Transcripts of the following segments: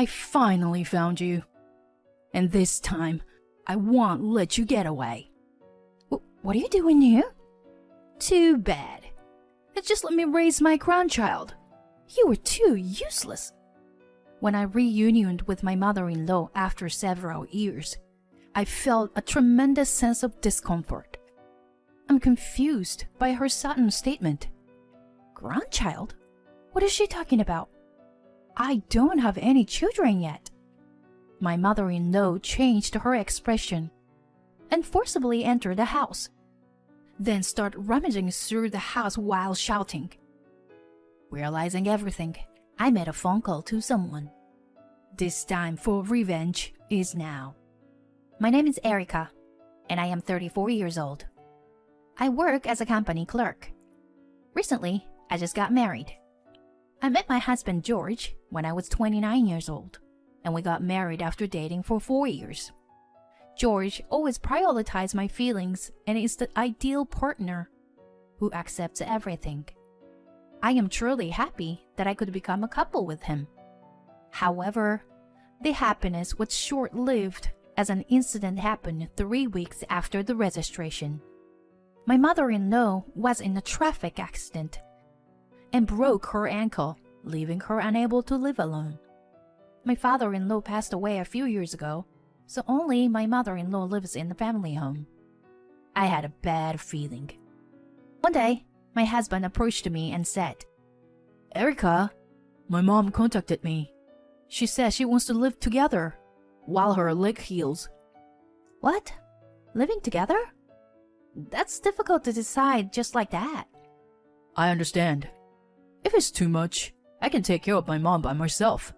I finally found you. And this time, I won't let you get away. What are you doing here? Too bad. Just let me raise my grandchild. You were too useless. When I reunioned with my mother-in-law after several years, I felt a tremendous sense of discomfort. I'm confused by her sudden statement. Grandchild? What is she talking about? I don't have any children yet. My mother-in-law changed her expression and forcibly entered the house, then started rummaging through the house while shouting. Realizing everything, I made a phone call to someone. This time for revenge is now. My name is Erica, and I am 34 years old. I work as a company clerk. Recently, I just got married. I met my husband George when I was 29 years old, and we got married after dating for 4 years. George always prioritized my feelings and is the ideal partner who accepts everything. I am truly happy that I could become a couple with him. However, the happiness was short-lived as an incident happened 3 weeks after the registration. My mother-in-law was in a traffic accident and broke her ankle, leaving her unable to live alone. My father-in-law passed away a few years ago, so only my mother-in-law lives in the family home. I had a bad feeling. One day, my husband approached me and said, Erica, my mom contacted me. She says she wants to live together while her leg heals. What? Living together? That's difficult to decide just like that. I understand. If it's too much, I can take care of my mom by myself.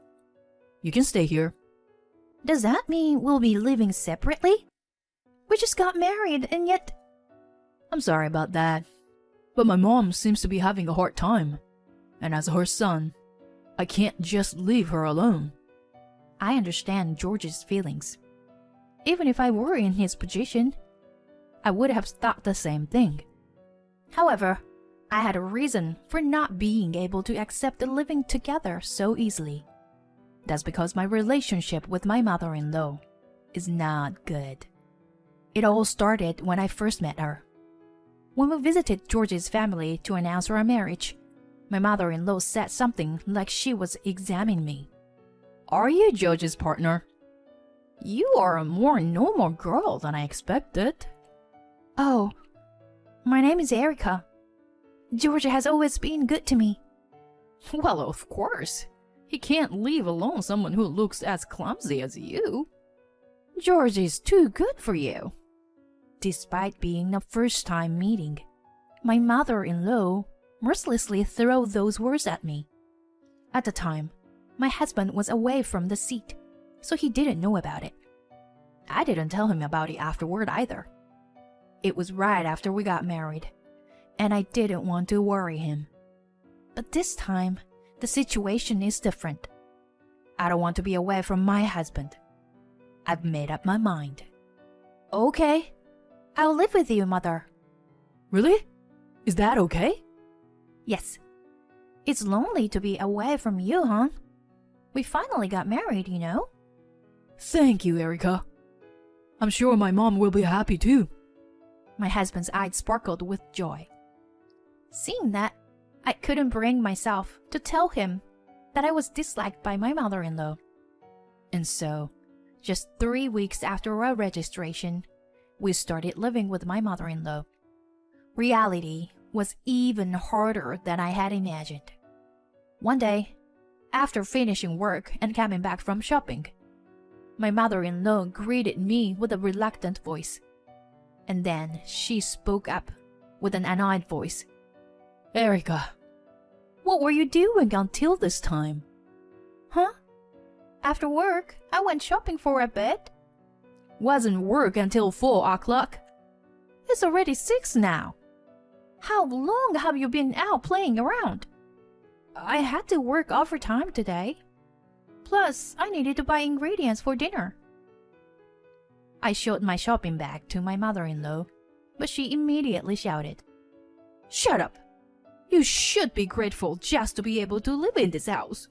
You can stay here. Does that mean we'll be living separately? We just got married and yet... I'm sorry about that, but my mom seems to be having a hard time. And as her son, I can't just leave her alone. I understand George's feelings. Even if I were in his position, I would have thought the same thing. However, I had a reason for not being able to accept living together so easily. That's because my relationship with my mother-in-law is not good. It all started when I first met her. When we visited George's family to announce our marriage, my mother-in-law said something like she was examining me. Are you George's partner? You are a more normal girl than I expected. Oh, my name is Erica. George has always been good to me. Well, of course. He can't leave alone someone who looks as clumsy as you. George is too good for you. Despite being a first-time meeting, my mother-in-law mercilessly threw those words at me. At the time, my husband was away from the seat, so he didn't know about it. I didn't tell him about it afterward either. It was right after we got married, and I didn't want to worry him. But this time, the situation is different. I don't want to be away from my husband. I've made up my mind. Okay, I'll live with you, Mother. Really? Is that okay? Yes. It's lonely to be away from you, hon. We finally got married, you know. Thank you, Erica. I'm sure my mom will be happy too. My husband's eyes sparkled with joy. Seeing that, I couldn't bring myself to tell him that I was disliked by my mother-in-law. And so, just 3 weeks after our registration, we started living with my mother-in-law. Reality was even harder than I had imagined. One day, after finishing work and coming back from shopping, my mother-in-law greeted me with a reluctant voice. And then she spoke up with an annoyed voice. Erica, what were you doing until this time? Huh? After work, I went shopping for a bit. Wasn't work until 4 o'clock. It's already 6 now. How long have you been out playing around? I had to work overtime today. Plus, I needed to buy ingredients for dinner. I showed my shopping bag to my mother-in-law, but she immediately shouted, Shut up! You should be grateful just to be able to live in this house.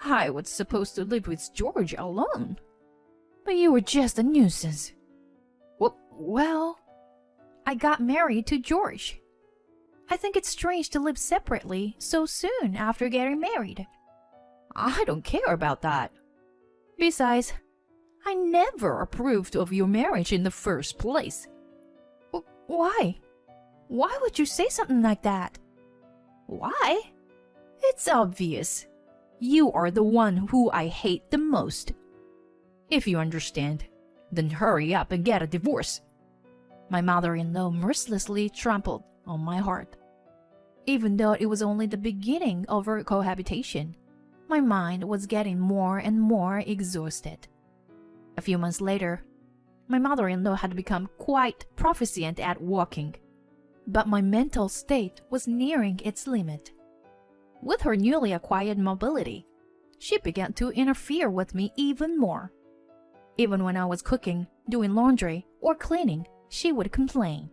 I was supposed to live with George alone. But you were just a nuisance. Well, I got married to George. I think it's strange to live separately so soon after getting married. I don't care about that. Besides, I never approved of your marriage in the first place. Why? Why would you say something like that? Why? It's obvious. You are the one who I hate the most. If you understand, then hurry up and get a divorce. My mother-in-law mercilessly trampled on my heart. Even though it was only the beginning of our cohabitation, my mind was getting more and more exhausted. A few months later, my mother-in-law had become quite proficient at walking, but my mental state was nearing its limit. With her newly acquired mobility, she began to interfere with me even more. Even when I was cooking, doing laundry, or cleaning, she would complain.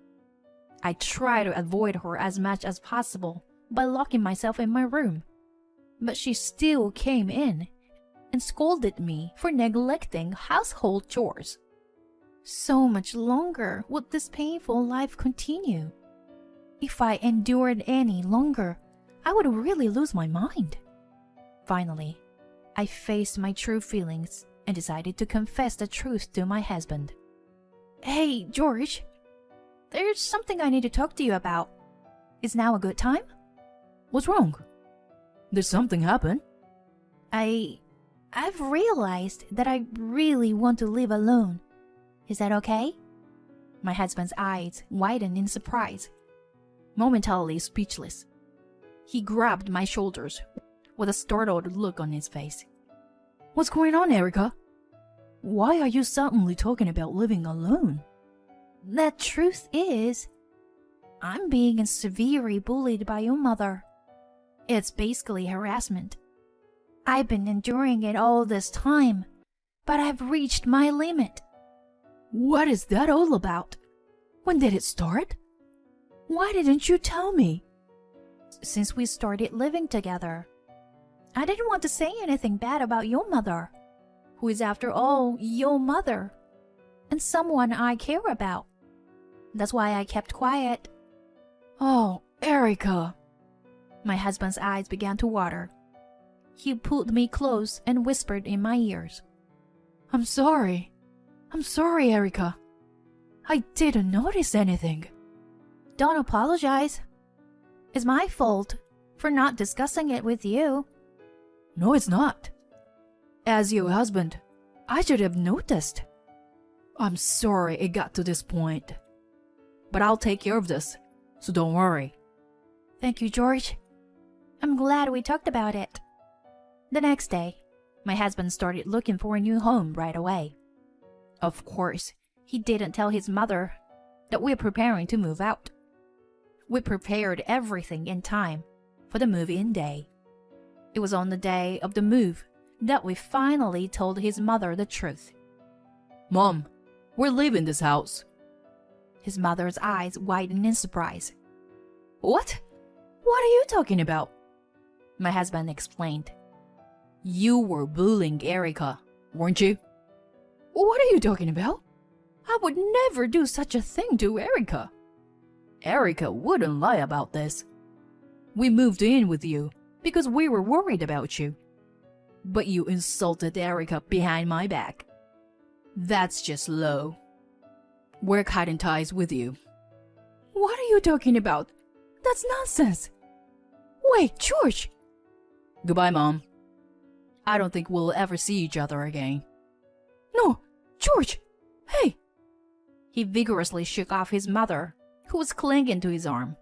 I tried to avoid her as much as possible by locking myself in my room, but she still came in and scolded me for neglecting household chores. So much longer would this painful life continue. If I endured any longer, I would really lose my mind. Finally, I faced my true feelings and decided to confess the truth to my husband. Hey, George, there's something I need to talk to you about. Is now a good time? What's wrong? Did something happen? I've realized that I really want to live alone. Is that okay? My husband's eyes widened in surprise. Momentarily speechless, he grabbed my shoulders with a startled look on his face. What's going on, Erica? Why are you suddenly talking about living alone? The truth is, I'm being severely bullied by your mother. It's basically harassment. I've been enduring it all this time, but I've reached my limit. What is that all about? When did it start? Why didn't you tell me? Since we started living together. I didn't want to say anything bad about your mother, who is after all your mother, and someone I care about. That's why I kept quiet. Oh, Erica. My husband's eyes began to water. He pulled me close and whispered in my ears. I'm sorry, Erica. I didn't notice anything. Don't apologize. It's my fault for not discussing it with you. No, it's not. As your husband, I should have noticed. I'm sorry it got to this point. But I'll take care of this, so don't worry. Thank you, George. I'm glad we talked about it. The next day, my husband started looking for a new home right away. Of course, he didn't tell his mother that we're preparing to move out. We prepared everything in time for the move-in day. It was on the day of the move that we finally told his mother the truth. Mom, we're leaving this house. His mother's eyes widened in surprise. What? What are you talking about? My husband explained. You were bullying Erica, weren't you? What are you talking about? I would never do such a thing to Erica. Erica wouldn't lie about this. We moved in with you because we were worried about you. But you insulted Erica behind my back. That's just low. We're cutting ties with you. What are you talking about? That's nonsense. Wait, George. Goodbye, Mom. I don't think we'll ever see each other again. No, George! Hey! He vigorously shook off his mother, who was clinging to his arm.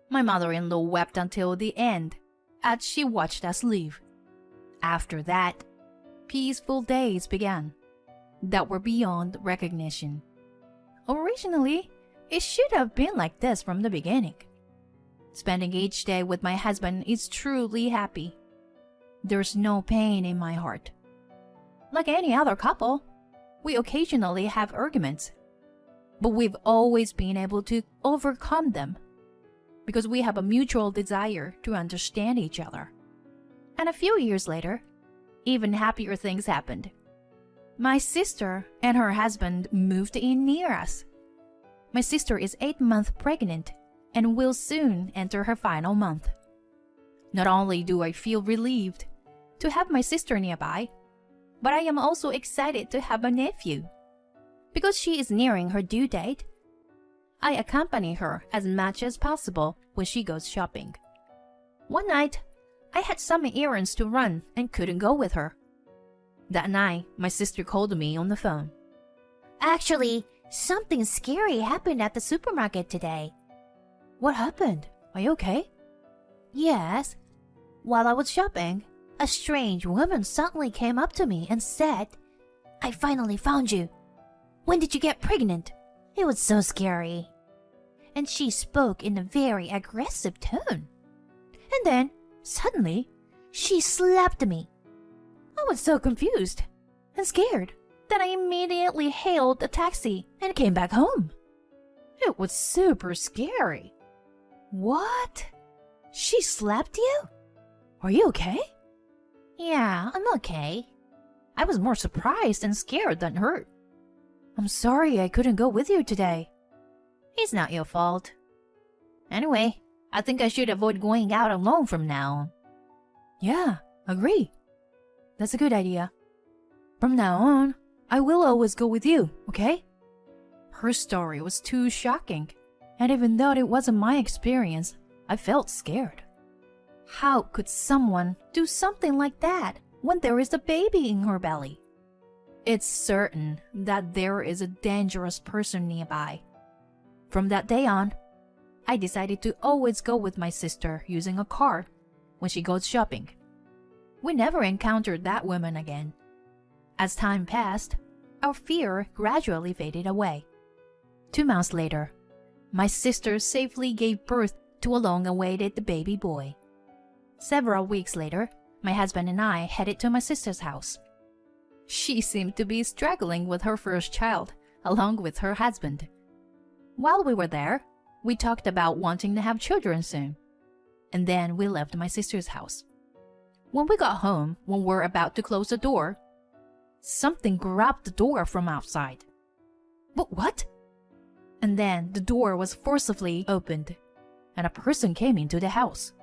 My mother-in-law wept until the end as she watched us leave. After that, peaceful days began that were beyond recognition. Originally, it should have been like this from the beginning. Spending each day with my husband is truly happy. There's no pain in my heart. Like any other couple, we occasionally have arguments, but we've always been able to overcome them because we have a mutual desire to understand each other. And a few years later, Even happier things happened. My sister and her husband moved in near us. My sister is 8 months pregnant and will soon enter her final month. Not only do I feel relieved to have my sister nearby, but I am also excited to have a nephew. Because she is nearing her due date, I accompany her as much as possible when she goes shopping. One night, I had some errands to run and couldn't go with her. That night, my sister called me on the phone. Actually, something scary happened at the supermarket today. What happened? Are you okay? Yes. While I was shopping, a strange woman suddenly came up to me and said, "I finally found you. When did you get pregnant?" It was so scary. And she spoke in a very aggressive tone. And then, suddenly, she slapped me. I was so confused and scared that I immediately hailed a taxi and came back home. It was super scary. What? She slapped you? Are you okay? Yeah, I'm okay. I was more surprised and scared than hurt. I'm sorry I couldn't go with you today. It's not your fault. Anyway, I think I should avoid going out alone from now on. Yeah, agree. That's a good idea. From now on, I will always go with you, okay? Her story was too shocking, and even though it wasn't my experience, I felt scared. How could someone do something like that when there is a baby in her belly? It's certain that there is a dangerous person nearby. From that day on, I decided to always go with my sister using a car when she goes shopping. We never encountered that woman again. As time passed, our fear gradually faded away. 2 months later, my sister safely gave birth to a long-awaited baby boy. Several weeks later, my husband and I headed to my sister's house. She seemed to be struggling with her first child, along with her husband. While we were there, we talked about wanting to have children soon. And then we left my sister's house. When we got home, when we were about to close the door, something grabbed the door from outside. But what? And then the door was forcibly opened, and a person came into the house.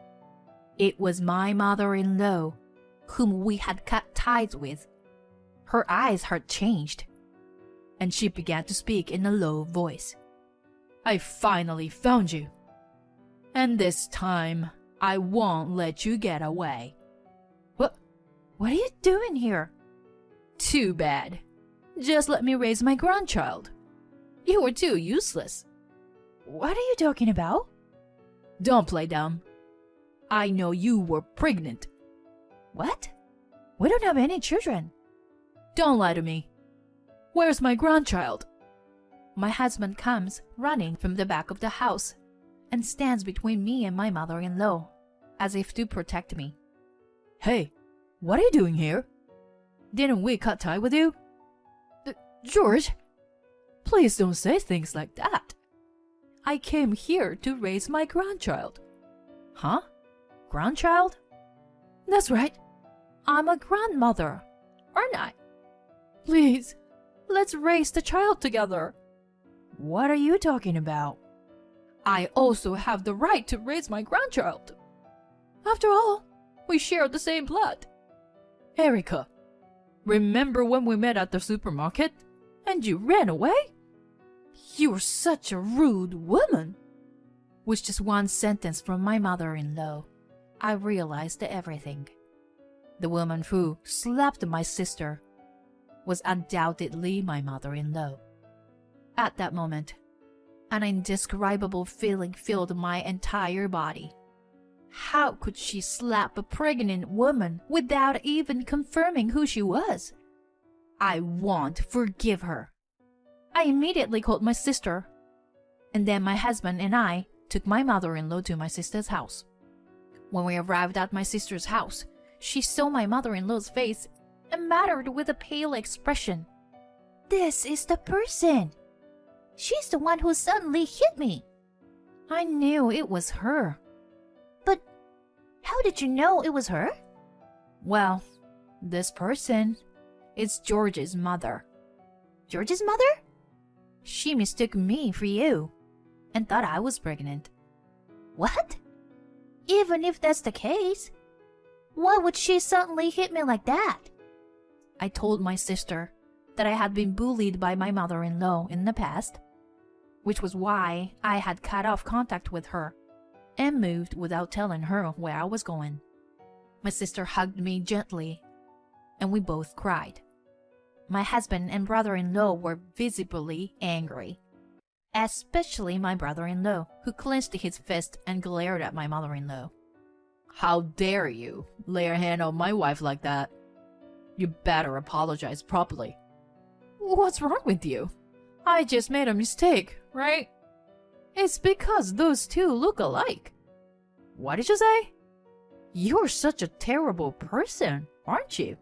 It was my mother-in-law, whom we had cut ties with. Her eyes had changed, and she began to speak in a low voice. I finally found you. And this time, I won't let you get away. What are you doing here? Too bad. Just let me raise my grandchild. You were too useless. What are you talking about? Don't play dumb. I know you were pregnant. What? We don't have any children. Don't lie to me. Where's my grandchild? My husband comes running from the back of the house and stands between me and my mother-in-law, as if to protect me. Hey, what are you doing here? Didn't we cut tie with you? George, please don't say things like that. I came here to raise my grandchild. Huh? Grandchild? That's right. I'm a grandmother, aren't I? Please, let's raise the child together. What are you talking about? I also have the right to raise my grandchild. After all, we share the same blood. Erica, remember when we met at the supermarket and you ran away? You were such a rude woman. With just one sentence from my mother-in-law, I realized everything. The woman who slapped my sister was undoubtedly my mother-in-law. At that moment, an indescribable feeling filled my entire body. How could she slap a pregnant woman without even confirming who she was? I won't forgive her. I immediately called my sister, and then my husband and I took my mother-in-law to my sister's house. When we arrived at my sister's house, she saw my mother-in-law's face and muttered with a pale expression, "This is the person. She's the one who suddenly hit me." I knew it was her. But how did you know it was her? Well, This person is George's mother. George's mother? She mistook me for you and thought I was pregnant. What? Even if that's the case, why would she suddenly hit me like that? I told my sister that I had been bullied by my mother-in-law in the past, which was why I had cut off contact with her and moved without telling her where I was going. My sister hugged me gently, and we both cried. My husband and brother-in-law were visibly angry, especially my brother-in-law, who clenched his fist and glared at my mother-in-law. How dare you lay your hand on my wife like that? You better apologize properly. What's wrong with you? I just made a mistake, right? It's because those two look alike. What did you say? You're such a terrible person, aren't you?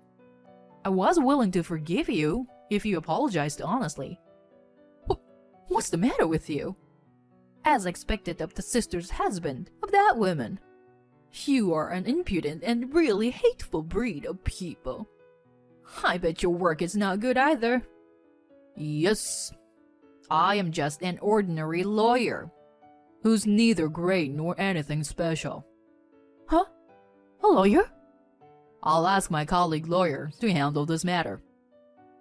I was willing to forgive you if you apologized honestly. What's the matter with you? As expected of the sister's husband of that woman. You are an impudent and really hateful breed of people. I bet your work is not good either. Yes, I am just an ordinary lawyer, who's neither great nor anything special. Huh? A lawyer? I'll ask my colleague lawyer to handle this matter.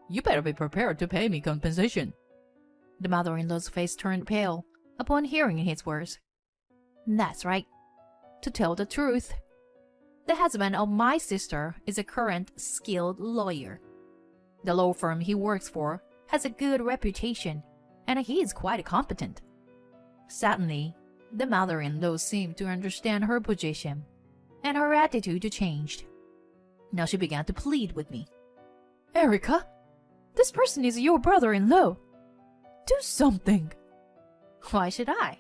You better be prepared to pay me compensation. The mother-in-law's face turned pale upon hearing his words. That's right. To tell the truth, the husband of my sister is a current skilled lawyer. The law firm he works for has a good reputation, and he is quite competent. Suddenly, the mother-in-law seemed to understand her position, and her attitude changed. Now she began to plead with me. Erica, this person is your brother-in-law. Do something. Why should I?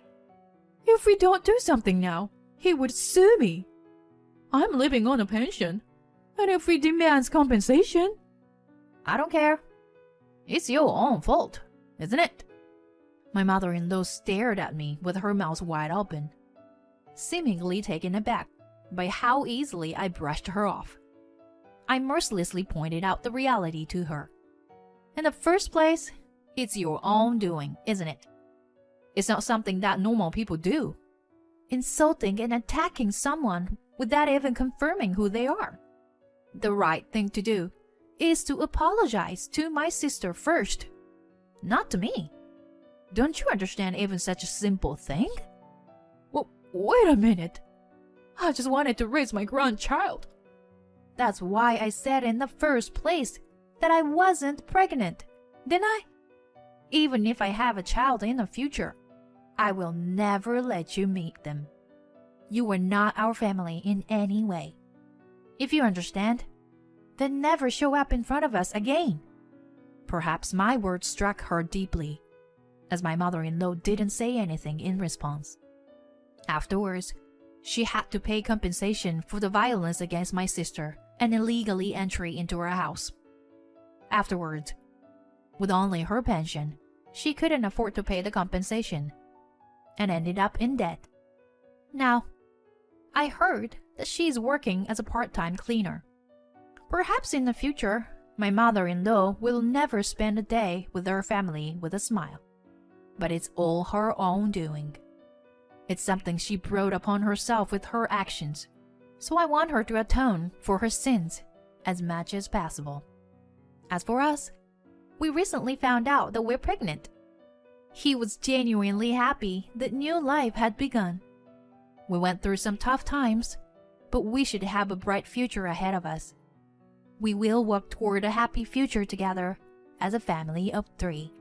If we don't do something now, he would sue me. I'm living on a pension, and if he demands compensation... I don't care. It's your own fault, isn't it? My mother-in-law stared at me with her mouth wide open, seemingly taken aback by how easily I brushed her off. I mercilessly pointed out the reality to her. In the first place, it's your own doing, isn't it? It's not something that normal people do. Insulting and attacking someone without even confirming who they are. The right thing to do is to apologize to my sister first, not to me. Don't you understand even such a simple thing? Well, wait a minute. I just wanted to raise my grandchild. That's why I said in the first place that I wasn't pregnant, didn't I? Even if I have a child in the future, I will never let you meet them. You were not our family in any way. If you understand, then never show up in front of us again. Perhaps my words struck her deeply, as my mother-in-law didn't say anything in response. Afterwards, she had to pay compensation for the violence against my sister and illegally entry into her house. Afterwards, with only her pension, she couldn't afford to pay the compensation and ended up in debt. Now, I heard that she's working as a part-time cleaner. Perhaps in the future, my mother-in-law will never spend a day with her family with a smile. But it's all her own doing. It's something she brought upon herself with her actions, so I want her to atone for her sins as much as possible. As for us, we recently found out that we're pregnant. He was genuinely happy that new life had begun. We went through some tough times, but we should have a bright future ahead of us. We will work toward a happy future together as a family of 3.